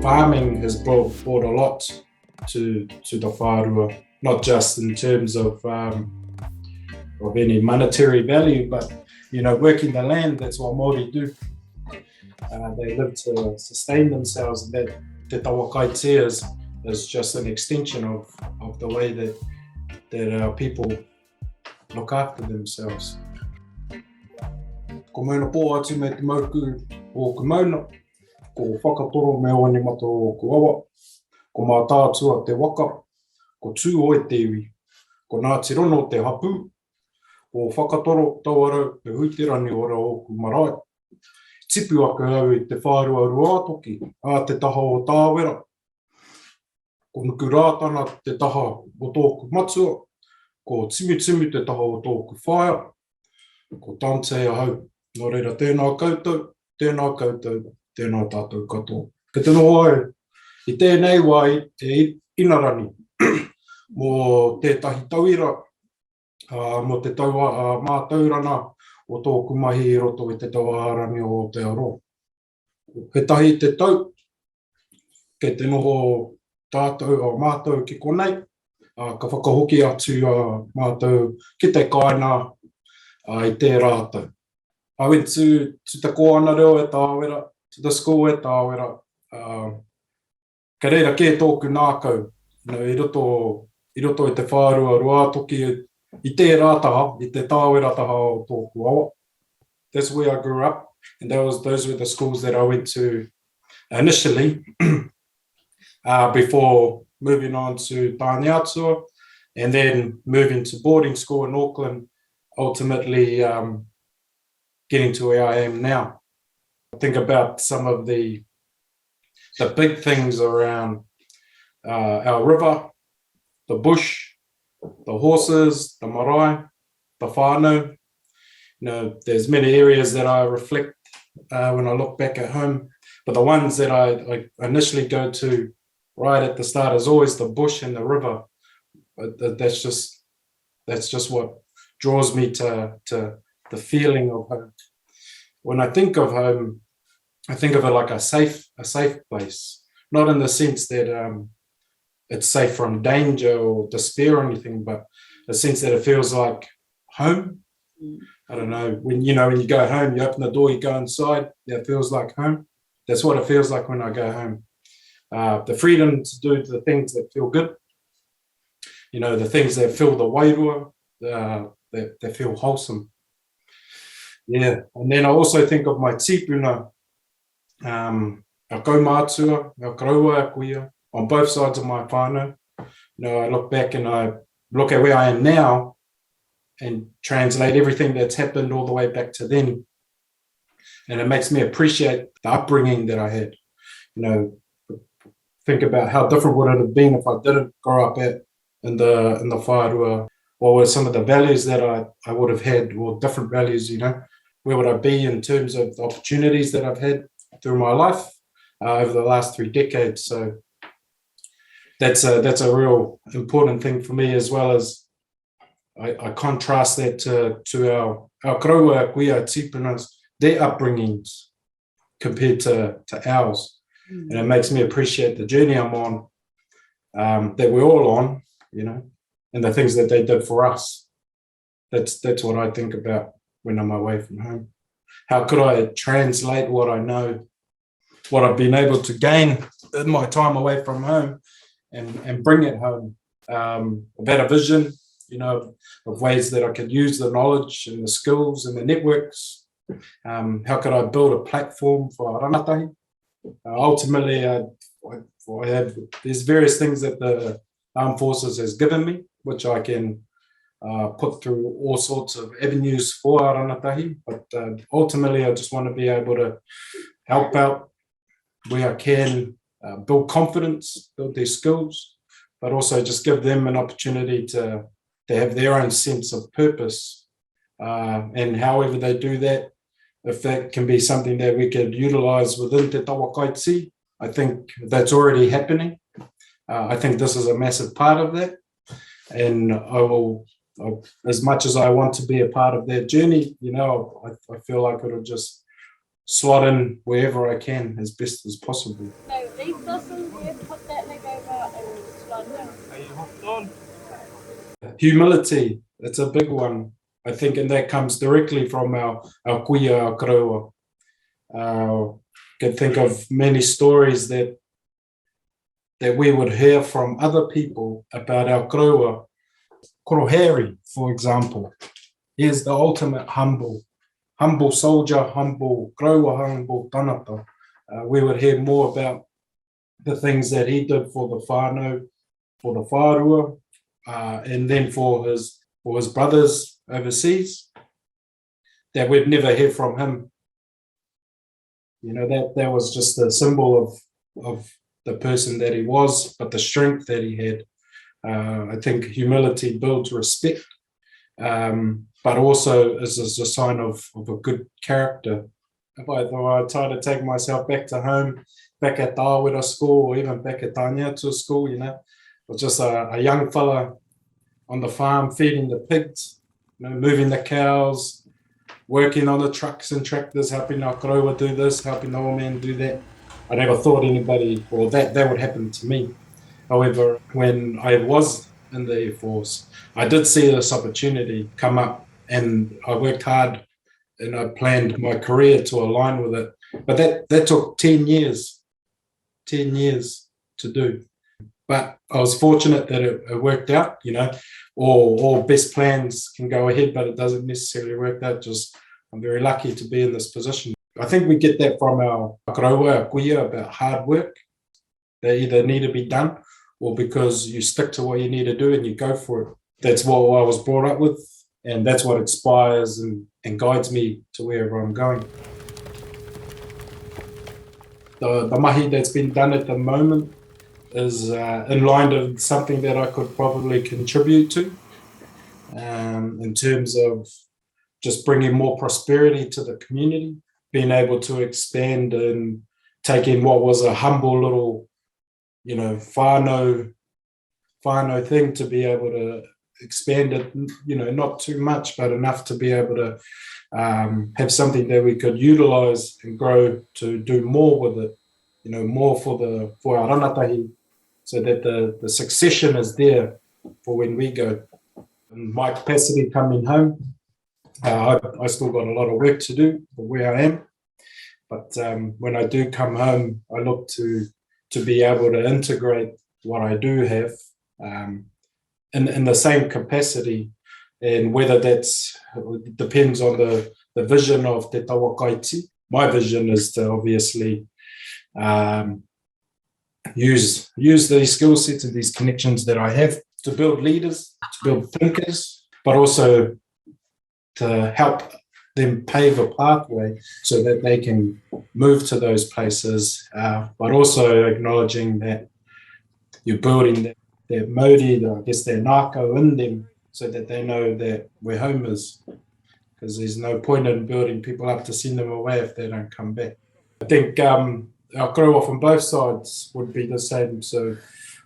farming has brought a lot to the whārua, not just in terms of any monetary value, but working the land. That's what Māori do. They live to sustain themselves, and that te tawakaitea is just an extension of the way that our people look after themselves. Ko mauna pō atu me te mauku o ku mauna, ko whakatoro me o ni mato o ku awa, ko mā tātua te waka, ko tū o e te iwi, ko Ngāti Rono te hapu, ko whakatoro tauara te huiterani ora o ku marae. Tipu ake au i te whārua ruātoki, a te taha o tāwera. Ko nuku rātana te taha o tōku matua, ko timu te taha o tōku whaia, ko Donte ahau. Nō reira, tēnā koutou, tēnā tātou katoa. Ka te noho ai, i tēnei wā e inarani, mō tētahi tauira, mō te mātaurana o tōku mahi i roto i te tauārani o te aro. He tahi te tau, ke te noho tātou o mātou ki konei, ka whakahoki atu mātou ki te kaina i te rātou. I went to te koana reo e Tāwera, to the school e Tāwera. Ka reira kē tōku nākau, i roto i te whārua ruātoki i te rātaha, i te Tāwera taha o tōku awa. That's where I grew up, and those were the schools that I went to initially, before moving on to Tāne Atua, and then moving to boarding school in Auckland, ultimately getting to where I am now. I think about some of the big things around our river, the bush, the horses, the marae, the whānau. There's many areas that I reflect when I look back at home, but the ones that I initially go to right at the start is always the bush and the river. That's just what draws me to the feeling of home. When I think of home, I think of it like a safe place, not in the sense that it's safe from danger or despair or anything, but a sense that it feels like home. I don't know, when you go home, you open the door, you go inside, it feels like home. That's what it feels like when I go home. The freedom to do the things that feel good, the things that fill the wairua, that feel wholesome. Yeah, and then I also think of my tipuna, our kaumātua, our karaua kuia, on both sides of my whānau. I look back and I look at where I am now and translate everything that's happened all the way back to then. And it makes me appreciate the upbringing that I had. Think about how different would it have been if I didn't grow up in the whārua. What were some of the values that I would have had, or different values, Where would I be in terms of the opportunities that I've had through my life over the last 3 decades? So that's a real important thing for me, as well as I contrast that to our karaua kuia tipunas, their upbringings compared to ours. And it makes me appreciate the journey I'm on, that we're all on, and the things that they did for us. That's what I think about when I'm away from home. How could I translate what I know, what I've been able to gain in my time away from home, and bring it home? I've had a vision, of ways that I could use the knowledge and the skills and the networks. How could I build a platform for rangatahi? Ultimately, there's various things that the Armed Forces has given me, which I can put through all sorts of avenues for rangatahi. But ultimately, I just want to be able to help out where I can, build confidence, build their skills, but also just give them an opportunity to have their own sense of purpose. And however they do that, if that can be something that we could utilize within te tawakaiti, I think that's already happening. I think this is a massive part of that. And I will, as much as I want to be a part of that journey, I feel like it'll just slot in wherever I can as best as possible. So leaf blossoms, you put that leg over and slide down. Are you hooked on? Humility, it's a big one, I think, and that comes directly from our kuia, our karaua. Can think of many stories that we would hear from other people about our karaua. Koroheri, for example, is the ultimate humble soldier, humble karaua, humble tanata. We would hear more about the things that he did for the whānau, for the whārua, and then for his brothers overseas, that we'd never hear from him. You know, that was just a symbol of the person that he was, but the strength that he had. I think humility builds respect, but also is a sign of a good character. If I try to take myself back to home, back at the Awera school, or even back at Taniatu school, you know, I was just a young fella on the farm feeding the pigs, you know, moving the cows, working on the trucks and tractors, helping our karaua do this, helping the old man do that. I never thought anybody, or that would happen to me. However, when I was in the Air Force, I did see this opportunity come up, and I worked hard and I planned my career to align with it. But that took 10 years to do. But I was fortunate that it worked out, you know. All best plans can go ahead, but it doesn't necessarily work out. Just I'm very lucky to be in this position. I think we get that from our karaua, our kuia, about hard work. They either need to be done, or because you stick to what you need to do and you go for it. That's what I was brought up with, and that's what inspires and guides me to wherever I'm going. The mahi that's been done at the moment is in line with something that I could probably contribute to, in terms of just bringing more prosperity to the community, being able to expand and take in what was a humble little, you know, whānau thing, to be able to expand it, you know, not too much, but enough to be able to have something that we could utilize and grow to do more with it, you know, more for our rangatahi, so that the succession is there for when we go. In my capacity coming home, I still got a lot of work to do for where I am, but when I do come home, I look to be able to integrate what I do have in the same capacity, and whether that's depends on the vision of Te Tawakaiti. My vision is to obviously use these skill sets and these connections that I have to build leaders, to build thinkers, but also to help them pave a pathway so that they can move to those places, but also acknowledging that you're building that mauri, I guess their nākau in them, so that they know that where home is, because there's no point in building people up to send them away if they don't come back. I think our karaua from both sides would be the same. So,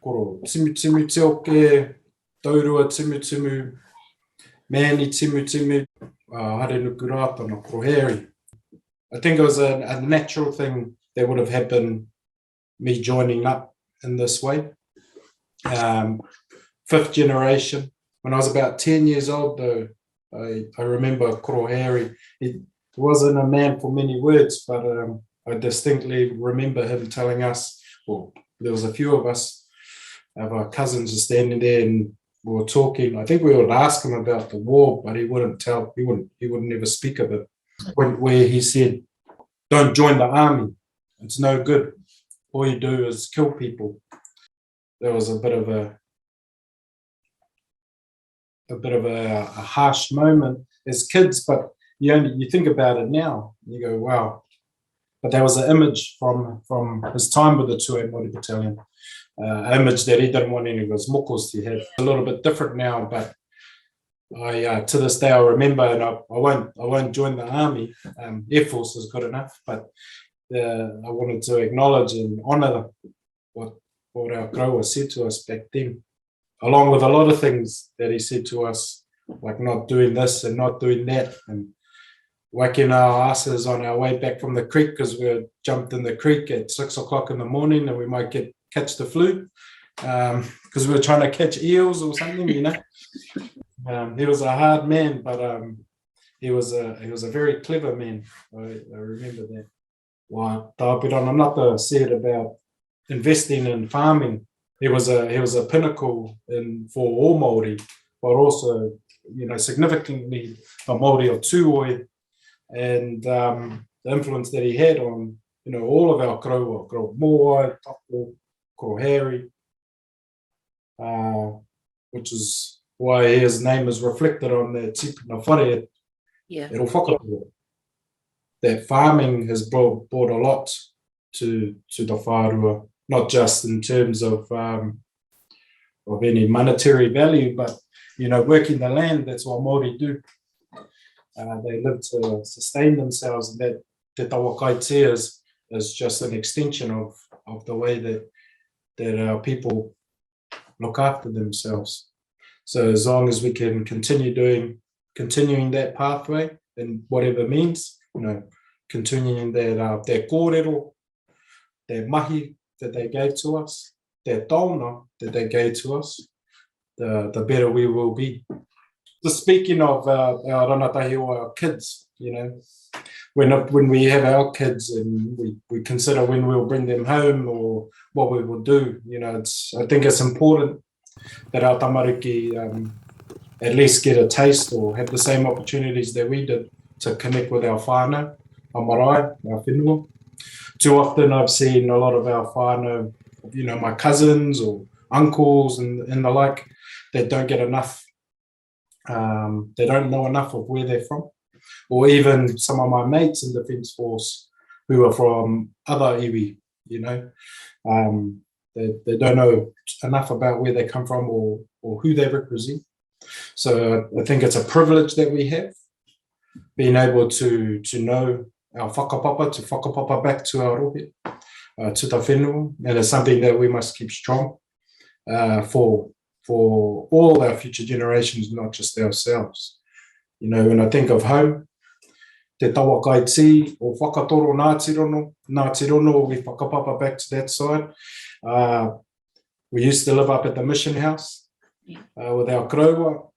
koro timu te oke, taurua timu, mani timu, harenuku rātana, koroheri. I think it was a natural thing that would have happened, me joining up in this way. Fifth generation. When I was about 10 years old, though, I remember koroheri. He wasn't a man for many words, but I distinctly remember him telling us, well, there was a few of us, our cousins were standing there and we were talking. I think we would ask him about the war, but he wouldn't tell, he wouldn't ever speak of it. Where he said, don't join the army, it's no good. All you do is kill people. There was a bit of a harsh moment as kids, but you think about it now, you go, wow. But that was an image from his time with the 2 Mori Battalion, image that he didn't want any of his mokos to have. A little bit different now, but I to this day I remember, and I won't join the army. Air Force is good enough, but I wanted to acknowledge and honour what our karaua said to us back then, along with a lot of things that he said to us, like not doing this and not doing that, and whacking our asses on our way back from the creek because we were jumped in the creek at 6 o'clock in the morning and we might catch the flu because we were trying to catch eels or something, you know. He was a hard man, but he was a very clever man. I remember that. Well, I'm not said about investing in farming. He was a pinnacle for all Māori, but also, you know, significantly a Māori of Tūoi, and the influence that he had on, you know, all of our karaua, Moai, Tapo, Koroheri, which is why his name is reflected on the tipuna whare at Whakatoro. That farming has brought a lot to the whārua, not just in terms of any monetary value, but, you know, working the land. That's what Māori do. They live to sustain themselves, and that Te Tawakaiti is just an extension of the way that our people look after themselves. So as long as we can continuing that pathway in whatever means, you know, continuing that kōrero, that mahi that they gave to us, that taona that they gave to us, the better we will be. Just speaking of our ranatahi or our kids, you know, when we have our kids and we consider when we'll bring them home or what we will do, you know, I think it's important that our tamariki at least get a taste or have the same opportunities that we did to connect with our whānau, our marae, our whenua. Too often I've seen a lot of our whānau, you know, my cousins or uncles and the like, that don't get enough, they don't know enough of where they're from. Or even some of my mates in the Defence Force who are from other iwi, you know, they don't know enough about where they come from or who they represent. So I think it's a privilege that we have, being able to know our whakapapa, to whakapapa back to our rohe, to the whenua, and it's something that we must keep strong for all our future generations, not just ourselves. You know, when I think of home, te tawakaiti o whakatoro Ngāti Rono, we whakapapa back to that side. We used to live up at the mission house with our karaua,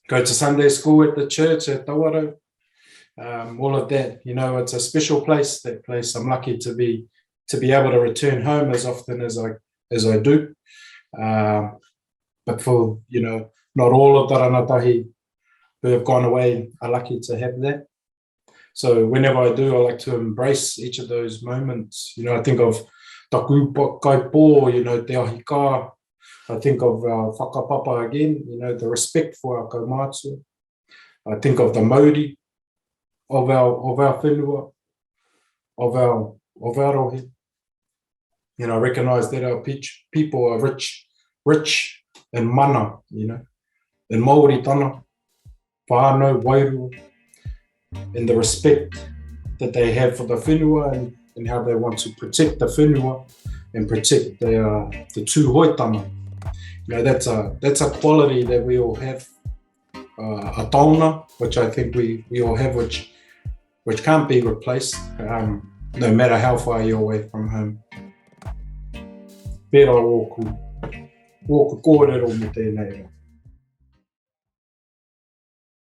go to Sunday school at the church at Tawarau, all of that. You know, it's a special place, that place. I'm lucky to be able to return home as often as I do. But for, you know, not all of the ranatahi who have gone away are lucky to have that. So whenever I do, I like to embrace each of those moments. You know, I think of taku kaipo, you know, te ahika. I think of our whakapapa again, you know, the respect for our kaumātua. I think of the mauri of our whenua, of our rohe. You know, I recognise that our people are rich in mana, you know, in Māori tana, whānau, wairua, and the respect that they have for the whenua and how they want to protect the whenua and protect the tūhoitanga. You know, that's a quality that we all have, a taona, which I think we all have, which can't be replaced, no matter how far you're away from home. Pērā wōku kōrero me tēnei rā.